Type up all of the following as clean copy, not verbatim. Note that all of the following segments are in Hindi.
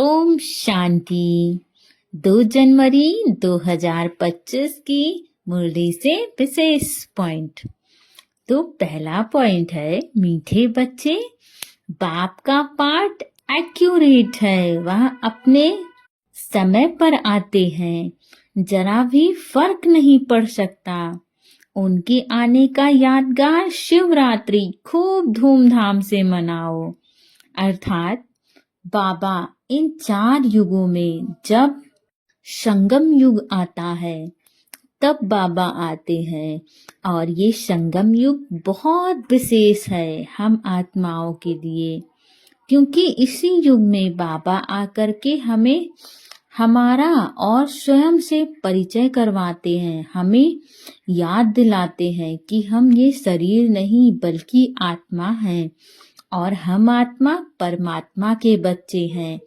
ओम शांति। 2 जनवरी 2025 की मुरली से विशेष पॉइंट। तो पहला पॉइंट है, मीठे बच्चे, बाप का पाठ एक्यूरेट है, वह अपने समय पर आते हैं, जरा भी फर्क नहीं पड़ सकता। उनके आने का यादगार शिवरात्रि खूब धूमधाम से मनाओ। अर्थात बाबा इन 4 युगों में जब संगम युग आता है तब बाबा आते हैं, और ये संगम युग बहुत विशेष है हम आत्माओं के लिए, क्योंकि इसी युग में बाबा आकर के हमें हमारा और स्वयं से परिचय करवाते हैं, हमें याद दिलाते हैं कि हम ये शरीर नहीं बल्कि आत्मा हैं, और हम आत्मा परमात्मा के बच्चे हैं,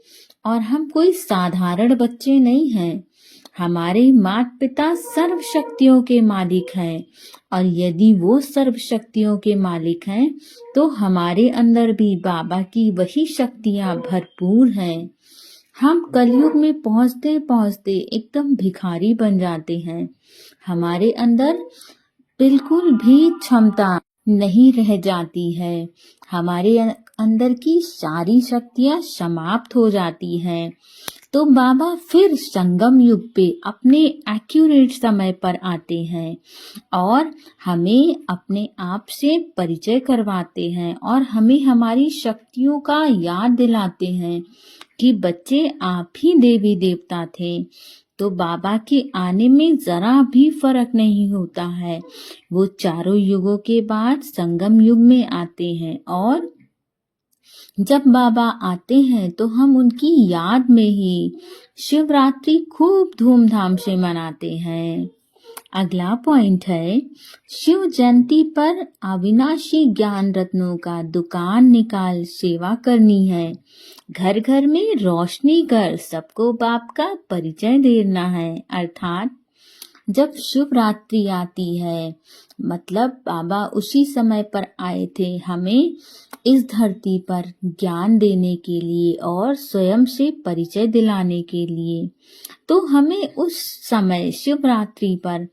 और हम कोई साधारण बच्चे नहीं हैं। हमारे माता पिता सर्व शक्तियों के मालिक हैं, और यदि वो सर्व शक्तियों के मालिक हैं तो हमारे अंदर भी बाबा की वही शक्तियां भरपूर हैं। हम कलयुग में पहुंचते पहुंचते एकदम भिखारी बन जाते हैं। हमारे अंदर बिल्कुल भी क्षमता नहीं रह जाती है, हमारे अंदर की सारी शक्तियां समाप्त हो जाती हैं। तो बाबा फिर संगम युग पे अपने एक्यूरेट समय पर आते हैं और हमें अपने आप से परिचय करवाते हैं, और हमें हमारी शक्तियों का याद दिलाते हैं कि बच्चे आप ही देवी देवता थे। तो बाबा के आने में जरा भी फर्क नहीं होता है। वो चारों युगों के बाद संगम युग में आते हैं, और जब बाबा आते हैं तो हम उनकी याद में ही शिवरात्रि खूब धूमधाम से मनाते हैं। अगला पॉइंट है, शिव जयंती पर अविनाशी ज्ञान रत्नों का दुकान निकाल सेवा करनी है। घर घर में रोशनी कर सबको बाप का परिचय देना है। अर्थात जब शिवरात्रि आती है, मतलब बाबा उसी समय पर आए थे हमें इस धरती पर ज्ञान देने के लिए और स्वयं से परिचय दिलाने के लिए। तो हमें उस समय शिवरात्रि पर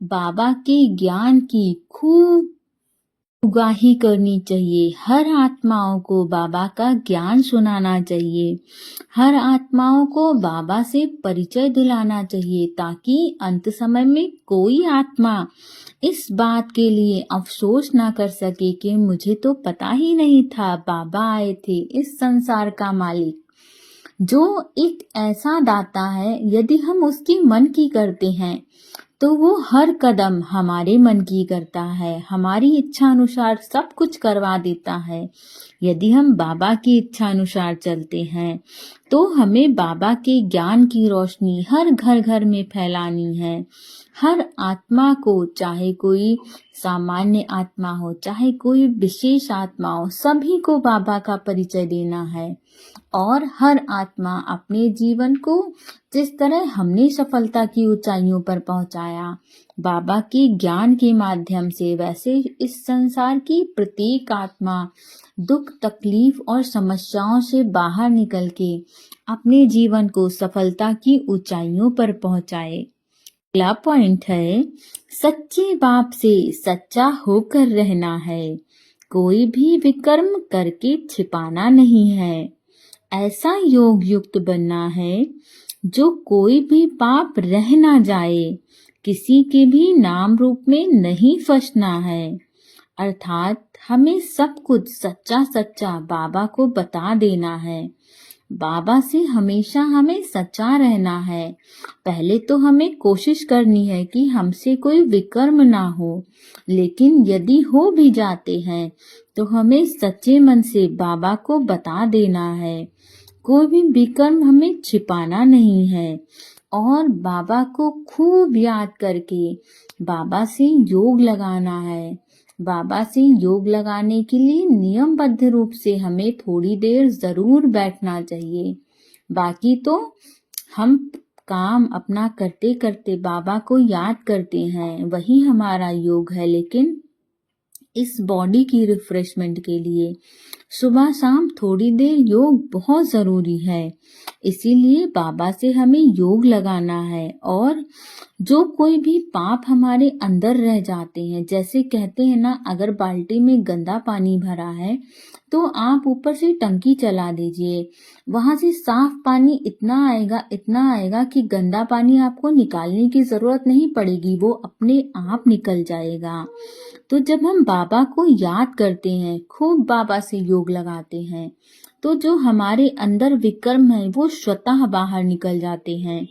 बाबा के ज्ञान की खूब उगाही करनी चाहिए। हर आत्माओं को बाबा का ज्ञान सुनाना चाहिए, हर आत्माओं को बाबा से परिचय दिलाना चाहिए, ताकि अंत समय में कोई आत्मा इस बात के लिए अफसोस ना कर सके कि मुझे तो पता ही नहीं था बाबा आए थे। इस संसार का मालिक जो एक ऐसा दाता है, यदि हम उसके मन की करते हैं तो वो हर कदम हमारे मन की करता है, हमारी इच्छा अनुसार सब कुछ करवा देता है। यदि हम बाबा की इच्छा अनुसार चलते हैं तो हमें बाबा के ज्ञान की रोशनी हर घर घर में फैलानी है। हर आत्मा को, चाहे कोई सामान्य आत्मा हो चाहे कोई विशेष आत्मा हो, सभी को बाबा का परिचय देना है। और हर आत्मा अपने जीवन को जिस तरह हमने सफलता की ऊंचाइयों पर पहुंचाया बाबा के ज्ञान के माध्यम से, वैसे इस संसार की प्रत्येक आत्मा दुख तकलीफ और समस्याओं से बाहर निकल के अपने जीवन को सफलता की ऊंचाइयों पर पहुंचाए। अगला पॉइंट है, सच्चे बाप से सच्चा होकर रहना है, कोई भी विकर्म करके छिपाना नहीं है। ऐसा योग युक्त बनना है जो कोई भी पाप रह ना जाए, किसी के भी नाम रूप में नहीं फंसना है। अर्थात हमें सब कुछ सच्चा सच्चा बाबा को बता देना है। बाबा से हमेशा हमें सच्चा रहना है। पहले तो हमें कोशिश करनी है कि हमसे कोई विकर्म ना हो, लेकिन यदि हो भी जाते हैं तो हमें सच्चे मन से बाबा को बता देना है। कोई भी विकर्म हमें छिपाना नहीं है, और बाबा को खूब याद करके बाबा से योग लगाना है। बाबा से योग लगाने के लिए नियमबद्ध रूप से हमें थोड़ी देर जरूर बैठना चाहिए। बाकी तो हम काम अपना करते करते बाबा को याद करते हैं, वही हमारा योग है। लेकिन इस बॉडी की रिफ्रेशमेंट के लिए सुबह शाम थोड़ी देर योग बहुत ज़रूरी है। इसीलिए बाबा से हमें योग लगाना है। और जो कोई भी पाप हमारे अंदर रह जाते हैं, जैसे कहते हैं ना, अगर बाल्टी में गंदा पानी भरा है तो आप ऊपर से टंकी चला दीजिए, वहां से साफ पानी इतना आएगा कि गंदा पानी आपको निकालने की जरूरत नहीं पड़ेगी, वो अपने आप निकल जाएगा। तो जब हम बाबा को याद करते हैं, खूब बाबा से योग लगाते हैं, तो जो हमारे अंदर विक्रम है वो स्वतः बाहर निकल जाते हैं।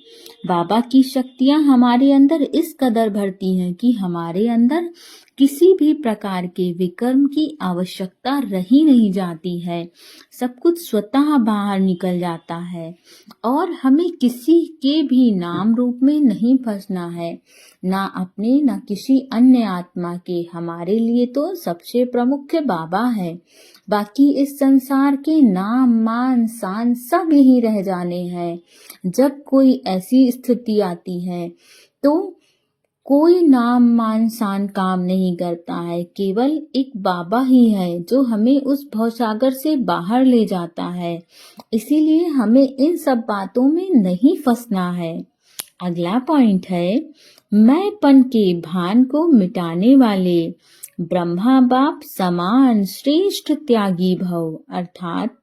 बाबा की शक्तियां हमारे अंदर इस कदर भरती हैं कि हमारे अंदर किसी भी प्रकार के विक्रम की आवश्यकता रही नहीं जाती है। सब कुछ स्वतः बाहर निकल जाता है और हमें किसी के भी नाम रूप में नहीं फंसना है, ना अपने ना किसी अन्य आत्मा के। हमारे लिए तो सबसे प्रमुख बाबा है। बाकी इस संसार के नाम मान शान सब यही रह जाने हैं। जब कोई ऐसी स्थिति आती है तो कोई नाम मान शान काम नहीं करता है, केवल एक बाबा ही है जो हमें उस भवसागर से बाहर ले जाता है। इसीलिए हमें इन सब बातों में नहीं फंसना है। अगला पॉइंट है, मैंपन के भान को मिटाने वाले ब्रह्मा बाप समान श्रेष्ठ त्यागी भव। अर्थात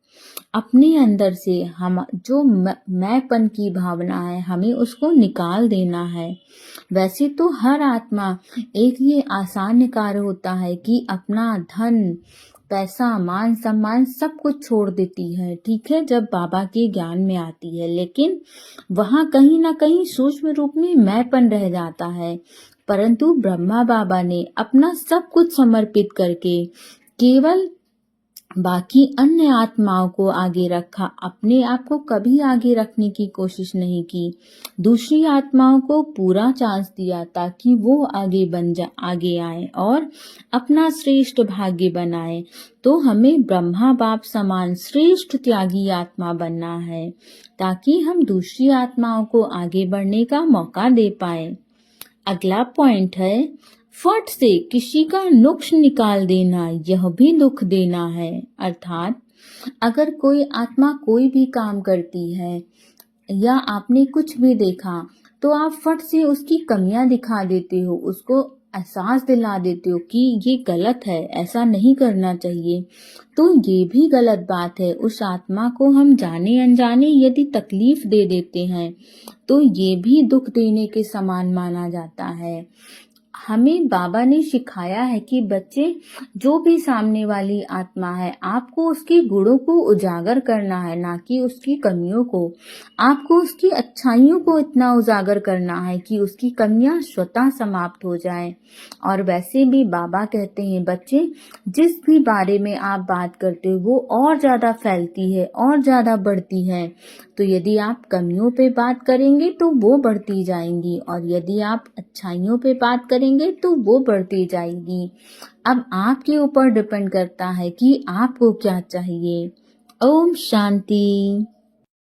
अपने अंदर से हम जो मैंपन की भावना है, हमें उसको निकाल देना है। वैसे तो हर आत्मा एक ये आसान कार्य होता है कि अपना धन पैसा मान सम्मान सब कुछ छोड़ देती है, ठीक है, जब बाबा के ज्ञान में आती है। लेकिन वहां कहीं ना कहीं सूक्ष्म रूप में मैंपन रह जाता है। परंतु ब्रह्मा बाबा ने अपना सब कुछ समर्पित करके केवल बाकी अन्य आत्माओं को आगे रखा, अपने आप को कभी आगे रखने की कोशिश नहीं की। दूसरी आत्माओं को पूरा चांस दिया ताकि वो आगे आए और अपना श्रेष्ठ भाग्य बनाए। तो हमें ब्रह्मा बाप समान श्रेष्ठ त्यागी आत्मा बनना है ताकि हम दूसरी आत्माओं को आगे बढ़ने का मौका दे पाए। अगला पॉइंट है, फट से किसी का नुक्स निकाल देना यह भी दुख देना है। अर्थात अगर कोई आत्मा कोई भी काम करती है या आपने कुछ भी देखा तो आप फट से उसकी कमियां दिखा देते हो, उसको एहसास दिला देते हो कि ये गलत है, ऐसा नहीं करना चाहिए। तो ये भी गलत बात है। उस आत्मा को हम जाने अनजाने यदि तकलीफ दे देते हैं तो ये भी दुख देने के समान माना जाता है। हमें बाबा ने सिखाया है कि बच्चे, जो भी सामने वाली आत्मा है, आपको उसके गुणों को उजागर करना है, ना कि उसकी कमियों को। आपको उसकी अच्छाइयों को इतना उजागर करना है कि उसकी कमियां स्वतः समाप्त हो जाएं। और वैसे भी बाबा कहते हैं, बच्चे, जिस भी बारे में आप बात करते हो वो और ज्यादा फैलती है और ज्यादा बढ़ती है। तो यदि आप कमियों पे बात करेंगे तो वो बढ़ती जाएंगी, और यदि आप अच्छाइयों पे बात करेंगे तो वो बढ़ती जाएगी। अब आपके ऊपर डिपेंड करता है कि आपको क्या चाहिए। ओम शांति।